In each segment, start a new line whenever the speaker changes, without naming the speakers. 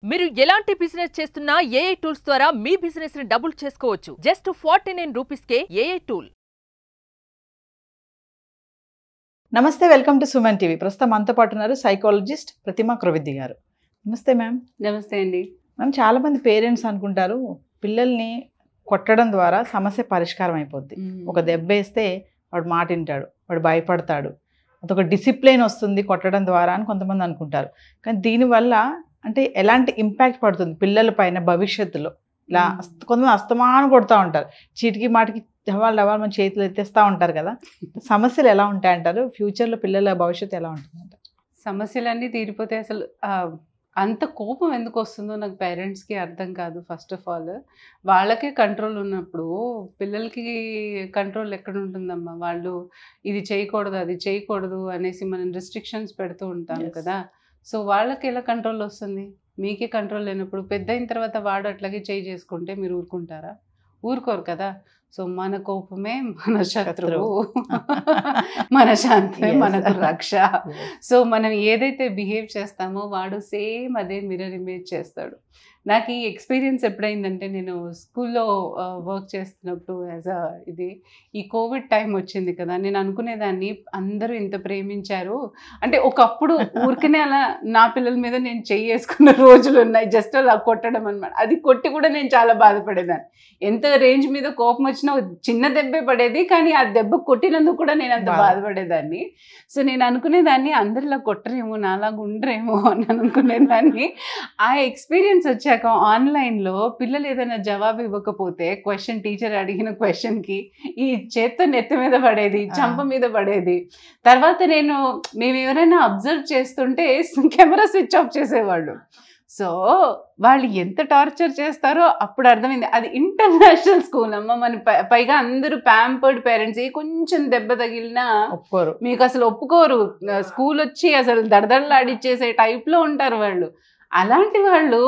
మీరు ఎలాంటి బిజినెస్ చేస్తున్నా ఏఐ టూల్స్ ద్వారా మీ బిజినెస్ ని డబుల్ చేసుకోవచ్చు. జస్ట్ 49 రూపీస్కే ఏఐ టూల్.
నమస్తే, వెల్కమ్ టు సుమన్ టీవీ. ప్రస్తుతం మనతో పాటు ఉన్నారు సైకాలజిస్ట్ ప్రతిమా క్రొవిద్ది గారు. నమస్తే మ్యామ్.
నమస్తే అండి.
మ్యామ్, చాలా మంది పేరెంట్స్ అనుకుంటారు పిల్లల్ని కొట్టడం ద్వారా సమస్య పరిష్కారం అయిపోద్ది. ఒక దెబ్బ వేస్తే వాడు మాట వింటాడు, వాడు భయపడతాడు, అదొక డిసిప్లిన్ వస్తుంది కొట్టడం ద్వారా అని కొంతమంది అనుకుంటారు. కానీ దీనివల్ల అంటే ఎలాంటి ఇంపాక్ట్ పడుతుంది పిల్లల పైన భవిష్యత్తులో? ఇలా కొంతమంది అస్తమానం కొడుతూ ఉంటారు, చీటికి మాటికి డవాలు మన చేతులు ఎత్తేస్తూ ఉంటారు కదా. సమస్యలు ఎలా ఉంటాయంటారు? ఫ్యూచర్లో పిల్లల భవిష్యత్తు ఎలా ఉంటుందంటారు?
సమస్యలన్నీ తీరిపోతే అసలు అంత కోపం ఎందుకు వస్తుందో నాకు పేరెంట్స్కి అర్థం కాదు. ఫస్ట్ ఆఫ్ ఆల్ వాళ్ళకే కంట్రోల్ ఉన్నప్పుడు పిల్లలకి కంట్రోల్ ఎక్కడ ఉంటుందమ్మా? వాళ్ళు ఇది చేయకూడదు, అది చేయకూడదు అనేసి మనం రిస్ట్రిక్షన్స్ పెడుతూ ఉంటాం కదా. సో వాళ్ళకి ఎలా కంట్రోల్ వస్తుంది? మీకే కంట్రోల్ లేనప్పుడు పెద్ద అయిన తర్వాత వాడు అట్లాగే చేసుకుంటే మీరు ఊరుకుంటారా? ఊరుకోరు కదా. సో మన కోపమే మన శత్రువు, మన శాంతమే మనకు రక్ష. సో మనం ఏదైతే బిహేవ్ చేస్తామో వాడు సేమ్ అదే మిర్రర్ ఇమేజ్ చేస్తాడు. నాకు ఈ ఎక్స్పీరియన్స్ ఎప్పుడైందంటే, నేను స్కూల్లో వర్క్ చేస్తున్నప్పుడు ఈ కోవిడ్ టైం వచ్చింది కదా. నేను అనుకునేదాన్ని అందరూ ఇంత ప్రేమించారు అంటే, ఒకప్పుడు ఊరికనే అలా నా పిల్లల మీద నేను చేసుకున్న రోజులు ఉన్నాయి, జస్ట్ అలా కొట్టడం అనమాట. అది కొట్టి కూడా నేను చాలా బాధపడేదాన్ని. ఎంత రేంజ్ మీద కోపం వచ్చినా చిన్న దెబ్బే పడేది, కానీ ఆ దెబ్బ కొట్టినందుకు కూడా నేను అంత బాధపడేదాన్ని. సో నేను అనుకునేదాన్ని అందరిలా కొట్టరేమో, నాలాగా ఉండరేమో అని అనుకునేదాన్ని. ఆ ఎక్స్పీరియన్స్ వచ్చాక ఆన్లైన్లో పిల్లలు ఏదైనా జవాబు ఇవ్వకపోతే క్వశ్చన్, టీచర్ అడిగిన క్వశ్చన్కి ఈ చేత్తో నెత్తి మీద పడేది, చంప మీద పడేది. తర్వాత మేము ఎవరైనా అబ్జర్వ్ చేస్తుంటే కెమెరా స్విచ్ ఆఫ్ చేసేవాళ్ళు. సో వాళ్ళు ఎంత టార్చర్ చేస్తారో అప్పుడు అర్థమైంది. అది ఇంటర్నేషనల్ స్కూల్ అమ్మ, మన పైగా అందరూ ప్యాంపర్డ్ పేరెంట్స్. కొంచెం దెబ్బ తగిలినా ఒప్పుకోరు, మీకు అసలు ఒప్పుకోరు. స్కూల్ వచ్చి అసలు దడదడలాడిచ్చేసే టైప్లో ఉంటారు వాళ్ళు. అలాంటి వాళ్ళు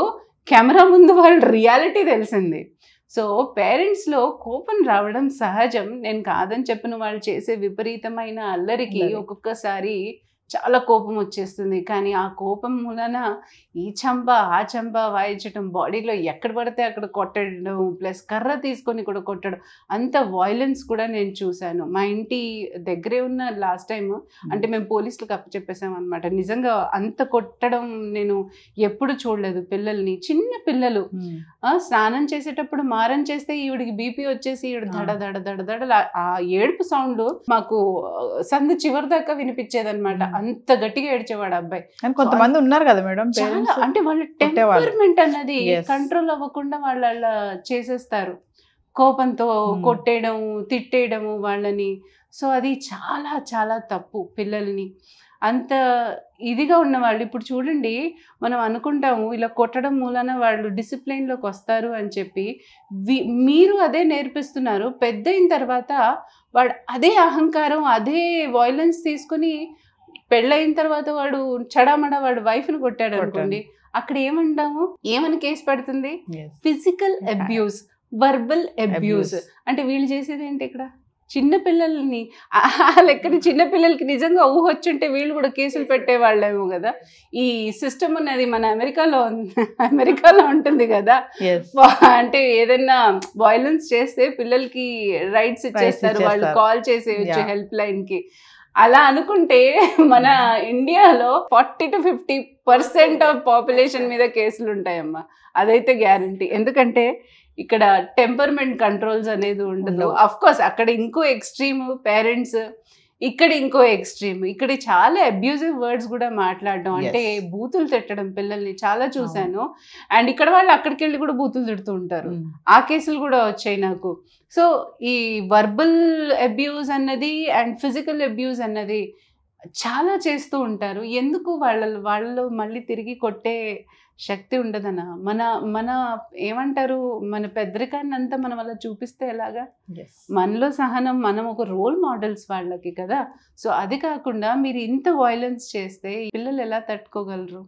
కెమెరా ముందు వాళ్ళు రియాలిటీ తెలిసింది. సో పేరెంట్స్లో కోపం రావడం సహజం, నేను కాదని చెప్పిన. వాళ్ళు చేసే విపరీతమైన అల్లరికి ఒక్కొక్కసారి చాలా కోపం వచ్చేస్తుంది. కానీ ఆ కోపం మూలన ఈ చంప ఆ చంప వాయించడం, బాడీలో ఎక్కడ పడితే అక్కడ కొట్టడం, ప్లస్ కర్ర తీసుకొని కూడా కొట్టడం, అంత వాయిలెన్స్ కూడా నేను చూశాను. మా ఇంటి దగ్గరే ఉన్న లాస్ట్ టైం అంటే మేము పోలీసులకు అప్పచెప్పేసాం అనమాట. నిజంగా అంత కొట్టడం నేను ఎప్పుడు చూడలేదు పిల్లల్ని. చిన్న పిల్లలు స్నానం చేసేటప్పుడు మారం చేస్తే ఈవిడికి బీపీ వచ్చేసి ఈవిడ దడ దడ దడ దడ ఆ ఏడుపు సౌండ్ మాకు సందు చివరి దాకా వినిపించేది అనమాట. అంత గట్టిగా ఏడ్చేవాడు అబ్బాయి.
కొంతమంది ఉన్నారు కదా మేడం,
అంటే వాళ్ళ టెంపర్మెంట్ అన్నది కంట్రోల్ అవ్వకుండా వాళ్ళు అలా చేసేస్తారు, కోపంతో కొట్టేయడం, తిట్టేయడము వాళ్ళని. సో అది చాలా చాలా తప్పు. పిల్లల్ని అంత ఇదిగా ఉన్నవాళ్ళు ఇప్పుడు చూడండి, మనం అనుకుంటాము ఇలా కొట్టడం మూలన వాళ్ళు డిసిప్లిన్లోకి వస్తారు అని చెప్పి. మీరు అదే నేర్పిస్తున్నారు. పెద్ద అయిన తర్వాత వాడు అదే అహంకారం, అదే వైలెన్స్ తీసుకుని పెళ్ళయిన తర్వాత వాడు చడామడా వాడు వైఫ్ని కొట్టాడు అనుకోండి, అక్కడ ఏమంటాము? ఏమని కేసు పడుతుంది? Physical abuse, verbal abuse. అంటే వీళ్ళు చేసేది ఏంటి? ఇక్కడ చిన్నపిల్లల్ని లెక్కని చిన్నపిల్లలకి నిజంగా ఊహొచ్చుంటే వీళ్ళు కూడా కేసులు పెట్టేవాళ్ళేమో కదా. ఈ సిస్టమ్ అనేది మన అమెరికాలో ఉంటుంది కదా. అంటే ఏదైనా వైలెన్స్ చేస్తే పిల్లలకి రైట్స్ ఇచ్చేస్తారు, వాళ్ళు కాల్ చేసేయచ్చు హెల్ప్ లైన్కి. అలా అనుకుంటే మన ఇండియాలో 40 to 50% ఆఫ్ పాపులేషన్ మీద కేసులు ఉంటాయమ్మా. అదైతే గ్యారంటీ. ఎందుకంటే ఇక్కడ టెంపర్మెంట్ కంట్రోల్స్ అనేది ఉండదు. అఫ్ కోర్స్ అక్కడ ఇంకో ఎక్స్ట్రీమ్ పేరెంట్స్, ఇక్కడ ఇంకో ఎక్స్ట్రీమ్. ఇక్కడ చాలా అబ్యూజివ్ వర్డ్స్ కూడా మాట్లాడడం, అంటే బూతులు తిట్టడం పిల్లల్ని చాలా చూశాను. అండ్ ఇక్కడ వాళ్ళు అక్కడికి వెళ్ళి కూడా బూతులు తిడుతూ ఉంటారు. ఆ కేసులు కూడా వచ్చాయి నాకు. సో ఈ వర్బల్ అబ్యూజ్ అన్నది అండ్ ఫిజికల్ అబ్యూజ్ అన్నది చాలా చేస్తూ ఉంటారు. ఎందుకు వాళ్ళలో మళ్ళీ తిరిగి కొట్టే శక్తి ఉండదనా? మన ఏమంటారు, మన పెద్దరికాన్ని అంతా మనం అలా చూపిస్తే ఎలాగా? మనలో సహనం, మనం ఒక రోల్ మోడల్స్ వాళ్ళకి కదా. సో అది కాకుండా మీరు ఇంత వైలెన్స్ చేస్తే పిల్లలు ఎలా తట్టుకోగలరు?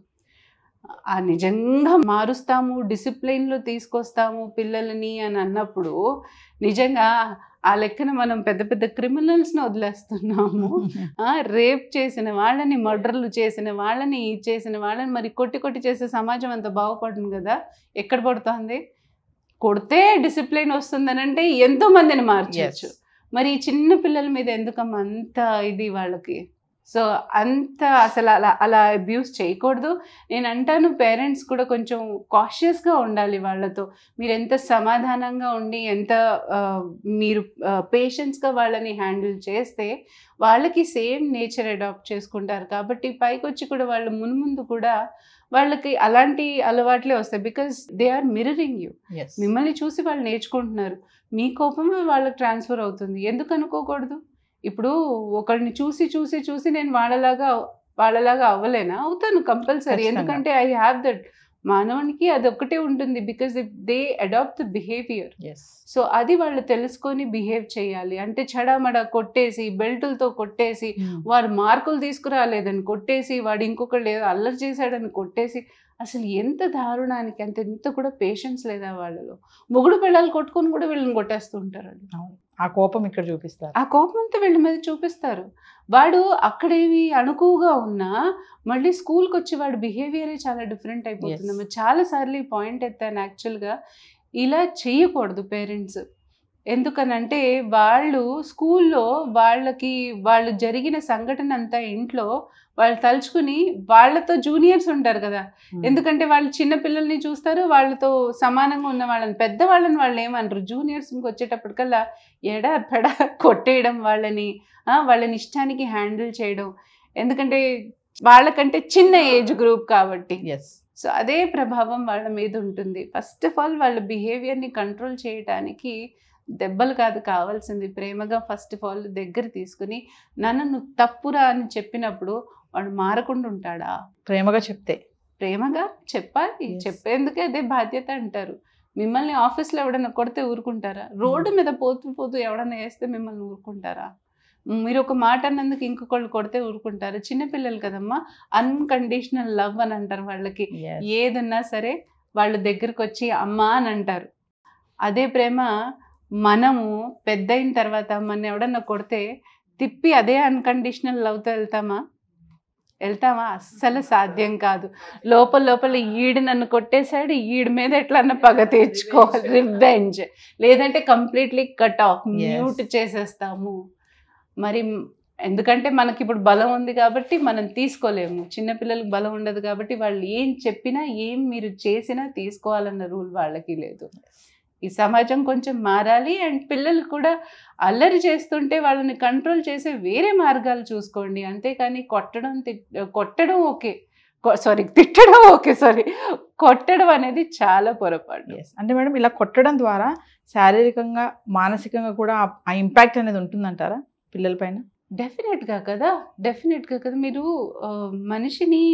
నిజంగా మారుస్తాము, డిసిప్లిన్లో తీసుకొస్తాము పిల్లలని అని అన్నప్పుడు నిజంగా ఆ లెక్కన మనం పెద్ద పెద్ద క్రిమినల్స్ని వదిలేస్తున్నాము. రేప్ చేసిన వాళ్ళని, మర్డర్లు చేసిన వాళ్ళని, చేసిన వాళ్ళని మరి కొట్టి చేసే సమాజం అంత బాగుపడుతుంది కదా. ఎక్కడ పడుతుంది? కొడితే డిసిప్లిన్ వస్తుందనంటే ఎంతో మందిని మార్చవచ్చు. మరి చిన్న పిల్లల మీద ఎందుకమ్మా అంత ఇది వాళ్ళకి? సో అంత అసలు అలా అబ్యూస్ చేయకూడదు. నేను అంటాను పేరెంట్స్ కూడా కొంచెం కాషియస్గా ఉండాలి వాళ్ళతో. మీరు ఎంత సమాధానంగా ఉండి ఎంత మీరు పేషెన్స్గా వాళ్ళని హ్యాండిల్ చేస్తే వాళ్ళకి సేమ్ నేచర్ అడాప్ట్ చేసుకుంటారు. కాబట్టి పైకి వచ్చి కూడా వాళ్ళు మున్ముందు కూడా వాళ్ళకి అలాంటి అలవాట్లే వస్తాయి. Because they are mirroring you. మిమ్మల్ని చూసి వాళ్ళు నేర్చుకుంటున్నారు. మీ కోపమే వాళ్ళకి ట్రాన్స్ఫర్ అవుతుంది. ఎందుకు అనుకోకూడదు? ఇప్పుడు ఒకరిని చూసి నేను వాళ్ళలాగా అవ్వలేనా? అవుతాను కంపల్సరీ. ఎందుకంటే ఐ హ్యావ్ దట్. మానవునికి అది ఒక్కటే ఉంటుంది. Because they adapt the behaviour. So అది వాళ్ళు తెలుసుకొని బిహేవ్ చేయాలి. అంటే చెడామడ కొట్టేసి, బెల్టులతో కొట్టేసి, వారు మార్కులు తీసుకురాలేదని కొట్టేసి, వాడు ఇంకొకళ్ళు ఏదో అల్లరి చేశాడని కొట్టేసి, అసలు ఎంత దారుణానికి! ఎంత కూడా పేషెన్స్ లేదా వాళ్ళలో. మొగుడు పిల్లలు కొట్టుకొని కూడా వీళ్ళని కొట్టేస్తూ ఉంటారండి.
ఆ కోపం ఇక్కడ చూపిస్తారు.
ఆ కోపం అంతా వీళ్ళ మీద చూపిస్తారు. వాడు అక్కడేవి అణుకువగా ఉన్నా మళ్ళీ స్కూల్కి వచ్చి వాడు బిహేవియరే చాలా డిఫరెంట్ అయిపోతుంది. చాలాసార్లు ఈ పాయింట్ ఎత్తాను. యాక్చువల్గా ఇలా చేయకూడదు పేరెంట్స్. ఎందుకనంటే వాళ్ళు స్కూల్లో వాళ్ళు జరిగిన సంఘటన అంతా ఇంట్లో వాళ్ళు తలుచుకుని వాళ్ళతో జూనియర్స్ ఉంటారు కదా. ఎందుకంటే వాళ్ళు చిన్న పిల్లల్ని చూస్తారు, వాళ్ళతో సమానంగా ఉన్న వాళ్ళని, పెద్దవాళ్ళని వాళ్ళు ఏమనరు. జూనియర్స్కి వచ్చేటప్పటికల్లా ఎడా పెడా కొట్టేయడం, వాళ్ళని ఇష్టానికి హ్యాండిల్ చేయడం. ఎందుకంటే వాళ్ళకంటే చిన్న ఏజ్ గ్రూప్ కాబట్టి. సో అదే ప్రభావం వాళ్ళ మీద ఉంటుంది. ఫస్ట్ ఆఫ్ ఆల్ వాళ్ళ బిహేవియర్ని కంట్రోల్ చేయడానికి దెబ్బలు కాదు కావాల్సింది, ప్రేమగా ఫస్ట్ ఆఫ్ ఆల్ దగ్గర తీసుకుని నువ్వు తప్పురా అని చెప్పినప్పుడు వాడు మారకుండా ఉంటాడా? ప్రేమగా చెప్పాలి. చెప్పేందుకే అదే బాధ్యత అంటారు. మిమ్మల్ని ఆఫీస్లో ఎవడన్నా కొడితే ఊరుకుంటారా? రోడ్డు మీద పోతూ ఎవడన్నా వేస్తే మిమ్మల్ని ఊరుకుంటారా? మీరు ఒక మాట అన్నందుకు ఇంకొకళ్ళు కొడితే ఊరుకుంటారు? చిన్నపిల్లలు కదమ్మా, అన్కండిషనల్ లవ్ అని అంటారు వాళ్ళకి. ఏదన్నా సరే వాళ్ళ దగ్గరకు వచ్చి అమ్మా అని అంటారు. అదే ప్రేమ మనము పెద్ద అయిన తర్వాత మన ఎవడన్నా కొడితే తిప్పి అదే అన్కండిషనల్ లవ్తో వెళ్తామా? అస్సలు సాధ్యం కాదు. లోపల ఈడు నన్ను కొట్టేశాడు, ఈడి మీద ఎట్లన్నా పగ తీర్చుకోవాలి, రివెంజ్. లేదంటే కంప్లీట్లీ కట్ ఆఫ్, మ్యూట్ చేసేస్తాము. మరి ఎందుకంటే మనకి ఇప్పుడు బలం ఉంది కాబట్టి మనం తీసుకోలేము. చిన్నపిల్లలకు బలం ఉండదు కాబట్టి వాళ్ళు ఏం చెప్పినా, ఏం మీరు చేసినా తీసుకోవాలన్న రూల్ వాళ్ళకి లేదు. ఈ సమాజం కొంచెం మారాలి. అండ్ పిల్లలు కూడా అల్లరి చేస్తుంటే వాళ్ళని కంట్రోల్ చేసే వేరే మార్గాలు చూసుకోండి. అంతేకాని తిట్టడం ఓకే, కొట్టడం అనేది చాలా పొరపాటు.
అంటే మేడం ఇలా కొట్టడం ద్వారా శారీరకంగా, మానసికంగా కూడా ఆ ఇంపాక్ట్ అనేది ఉంటుందంటారా పిల్లల పైన?
డెఫినెట్గా కదా. మీరు మనిషిని,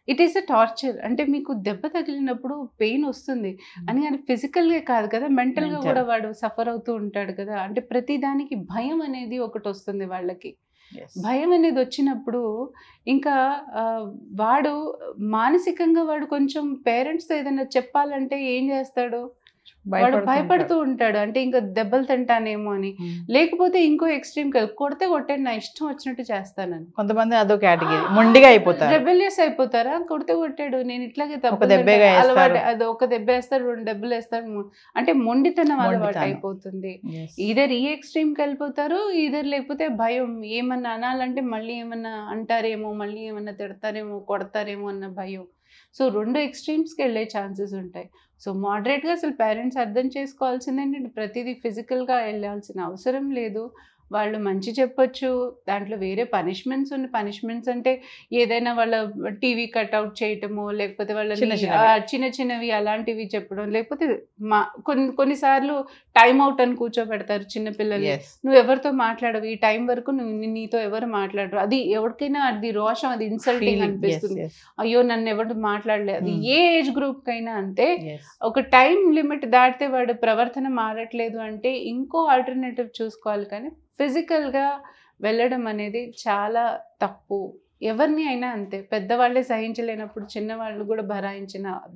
ఇట్ ఈస్ అ టార్చర్. అంటే మీకు దెబ్బ తగిలినప్పుడు పెయిన్ వస్తుంది అని ఫిజికల్గా కాదు కదా, మెంటల్గా కూడా వాడు సఫర్ అవుతూ ఉంటాడు కదా. అంటే ప్రతిదానికి భయం అనేది ఒకటి వస్తుంది వాళ్ళకి. భయం అనేది వచ్చినప్పుడు ఇంకా వాడు మానసికంగా వాడు కొంచెం పేరెంట్స్తో ఏదైనా చెప్పాలంటే ఏం చేస్తాడు? వాడు భయపడుతూ ఉంటాడు. అంటే ఇంకా దెబ్బలు తింటానేమో అని. లేకపోతే ఇంకో ఎక్స్ట్రీమ్ కొడితే కొట్టాడు, నా ఇష్టం వచ్చినట్టు చేస్తానని.
కొంతమంది అదో కేటగిరీ, మొండిగా అయిపోతారు,
రెబెలియస్ అయిపోతారా? కొడితే కొట్టాడు, నేను ఇట్లాగే
అలవాటు,
అది ఒక దెబ్బ వేస్తారు, 2 దెబ్బలు వేస్తారు. అంటే మొండితనం అలవాటు అయిపోతుంది. ఈధర్ ఈ ఎక్స్ట్రీమ్కి వెళ్ళిపోతారు, ఈధర్ లేకపోతే భయం. ఏమన్నా అనాలంటే మళ్ళీ ఏమన్నా అంటారేమో, మళ్ళీ ఏమన్నా తిడతారేమో, కొడతారేమో అన్న భయం. సో 2 ఎక్స్ట్రీమ్స్కి వెళ్ళే ఛాన్సెస్ ఉంటాయి. సో మోడరేట్గా అసలు పేరెంట్స్ అర్థం చేసుకోవాల్సిందేంటంటే ప్రతిదీ ఫిజికల్గా వెళ్ళాల్సిన అవసరం లేదు. వాళ్ళు మంచి చెప్పొచ్చు, దాంట్లో వేరే పనిష్మెంట్స్ అంటే ఏదైనా వాళ్ళ టీవీ కట్అవుట్ చేయటమో, లేకపోతే వాళ్ళ చిన్నవి అలాంటివి చెప్పడం, లేకపోతే కొన్నిసార్లు టైం అవుట్ అని కూర్చోబెడతారు చిన్నపిల్లల్ని. నువ్వు ఎవరితో మాట్లాడవు, ఈ టైం వరకు నీతో ఎవరు మాట్లాడరు. అది ఎవరికైనా అది రోషం, అది ఇన్సల్టింగ్ అనిపిస్తుంది. అయ్యో నన్ను ఎవరు మాట్లాడలేదు. అది ఏ ఏజ్ గ్రూప్ కైనా అంతే. ఒక టైం లిమిట్ దాటితే వాడు ప్రవర్తన మారట్లేదు అంటే ఇంకో ఆల్టర్నేటివ్ చూసుకోవాలి. కానీ ఫిజికల్గా వెళ్ళడం అనేది చాలా తప్పు ఎవరిని అయినా అంతే, పెద్దవాళ్ళే సహించలేనప్పుడు చిన్నవాళ్ళు కూడా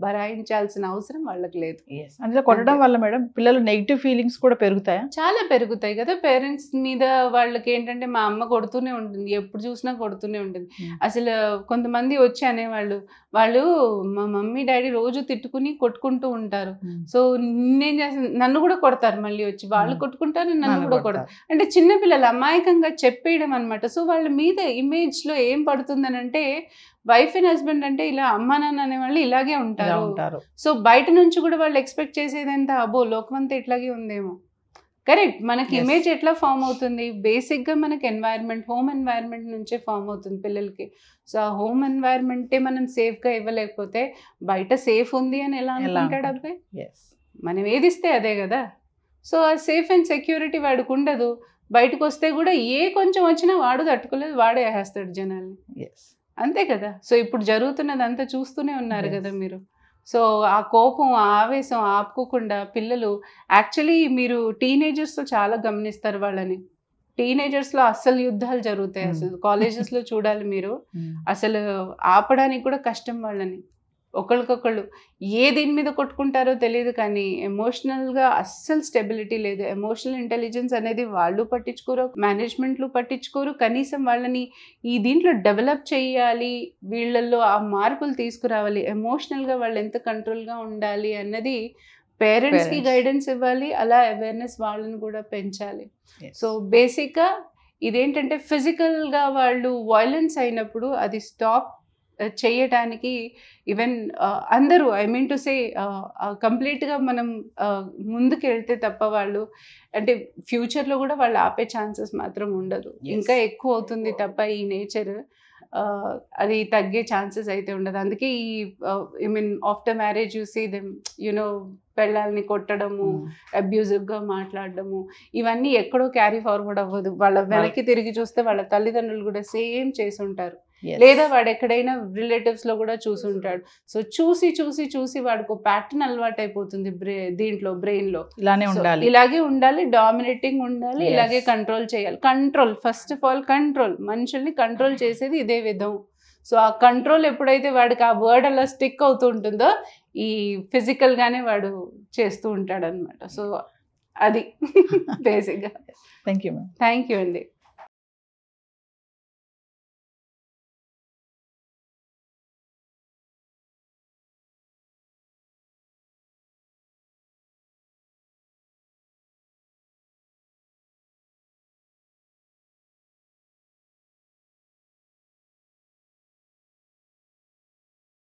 భరాయించాల్సిన అవసరం వాళ్ళకి లేదు.
అందులో కొట్టడం వల్ల మేడం పిల్లలు నెగిటివ్ ఫీలింగ్స్ కూడా పెరుగుతాయా?
చాలా పెరుగుతాయి కదా పేరెంట్స్ మీద. వాళ్ళకి ఏంటంటే మా అమ్మ కొడుతూనే ఉంటుంది, ఎప్పుడు చూసినా కొడుతూనే ఉంటుంది. అసలు కొంతమంది వచ్చి అనేవాళ్ళు, వాళ్ళు మా మమ్మీ డాడీ రోజు తిట్టుకుని కొట్టుకుంటూ ఉంటారు, సో నేనేం చేస్తాను, నన్ను కూడా కొడతారు మళ్ళీ వచ్చి, వాళ్ళు కొట్టుకుంటారు నన్ను కూడా కొడతారు. అంటే చిన్నపిల్లలు అమాయకంగా చెప్పేయడం అనమాట. సో వాళ్ళ మీద ఇమేజ్ లో ఏం పడుతుందని అంటే, వైఫ్ అండ్ హస్బెండ్ అంటే ఇలా అమ్మా నాన్న అనే వాళ్ళు ఇలాగే ఉంటారు. సో బయట నుంచి కూడా వాళ్ళు ఎక్స్పెక్ట్ చేసేది ఎంత, అబ్బో లోకమంతా ఇట్లాగే ఉందేమో. కరెక్ట్, మనకి ఇమేజ్ ఎట్లా ఫామ్ అవుతుంది, బేసిక్గా మనకి ఎన్వైర్న్మెంట్, హోమ్ ఎన్వైర్న్మెంట్ నుంచే ఫామ్ అవుతుంది పిల్లలకి. సో ఆ హోమ్ ఎన్వైర్న్మెంటే మనం సేఫ్గా ఇవ్వలేకపోతే బయట సేఫ్ ఉంది అని ఎలా అనుకుంటాడు అబ్బాయి? మనం ఏదిస్తే అదే కదా. సో ఆ సేఫ్ అండ్ సెక్యూరిటీ వాడికి ఉండదు. బయటకు వస్తే కూడా ఏ కొంచెం వచ్చినా వాడు తట్టుకోలేదు, వాడే వేస్తాడు జనాల్ని, అంతే కదా. సో ఇప్పుడు జరుగుతున్నది అంతా చూస్తూనే ఉన్నారు కదా మీరు. సో ఆ కోపం, ఆ ఆవేశం ఆపుకోకుండా పిల్లలు, యాక్చువల్లీ మీరు టీనేజర్స్తో చాలా గమనిస్తారు వాళ్ళని. టీనేజర్స్లో అస్సలు యుద్ధాలు జరుగుతాయి, అసలు కాలేజెస్లో చూడాలి మీరు, అసలు ఆపడానికి కూడా కష్టం వాళ్ళని. ఒకళ్ళకొకళ్ళు దీని మీద కొట్టుకుంటారో తెలియదు, కానీ ఎమోషనల్గా అస్సలు స్టెబిలిటీ లేదు. ఎమోషనల్ ఇంటెలిజెన్స్ అనేది వాళ్ళు పట్టించుకోరు, మేనేజ్మెంట్లు పట్టించుకోరు. కనీసం వాళ్ళని దీంట్లో డెవలప్ చేయాలి, వీళ్ళల్లో ఆ మార్పులు తీసుకురావాలి, ఎమోషనల్గా వాళ్ళు ఎంత కంట్రోల్గా ఉండాలి అన్నది పేరెంట్స్కి గైడెన్స్ ఇవ్వాలి, అలా అవేర్నెస్ వాళ్ళని కూడా పెంచాలి. సో బేసిక్గా ఇదేంటంటే ఫిజికల్గా వాళ్ళు వైలెన్స్ అయినప్పుడు అది స్టాప్ చేయటానికి ఈవెన్ అందరూ, ఐ మీన్ టు సే కంప్లీట్గా మనం ముందుకు వెళ్తే తప్ప వాళ్ళు అంటే ఫ్యూచర్లో కూడా వాళ్ళు ఆపే ఛాన్సెస్ మాత్రం ఉండదు. ఇంకా ఎక్కువ అవుతుంది తప్ప ఈ నేచర్ అది తగ్గే ఛాన్సెస్ అయితే ఉండదు. అందుకే I mean after marriage you see them you పెళ్ళాలని కొట్టడము, అబ్యూజివ్గా మాట్లాడడము, ఇవన్నీ ఎక్కడో క్యారీ ఫార్వర్డ్ అవ్వదు. వాళ్ళ వెనక్కి తిరిగి చూస్తే వాళ్ళ తల్లిదండ్రులు కూడా సేమ్ చేసి ఉంటారు, లేదా వాడు ఎక్కడైనా రిలేటివ్స్లో కూడా చూసుంటాడు. సో చూసి చూసి చూసి వాడికి ఒక ప్యాటర్న్ అలవాటు అయిపోతుంది దీంట్లో, బ్రెయిన్లో. ఇలాగే ఉండాలి, డామినేటింగ్ ఉండాలి, ఇలాగే కంట్రోల్ చేయాలి. Control, first of all control, మనుషుల్ని కంట్రోల్ చేసేది ఇదే విధం. సో ఆ కంట్రోల్ ఎప్పుడైతే వాడికి ఆ వర్డ్ అలా స్టిక్ అవుతూ ఉంటుందో ఈ ఫిజికల్గానే వాడు చేస్తూ ఉంటాడు అనమాట. సో అది బేసిక్గా.
థ్యాంక్ యూ
అండి.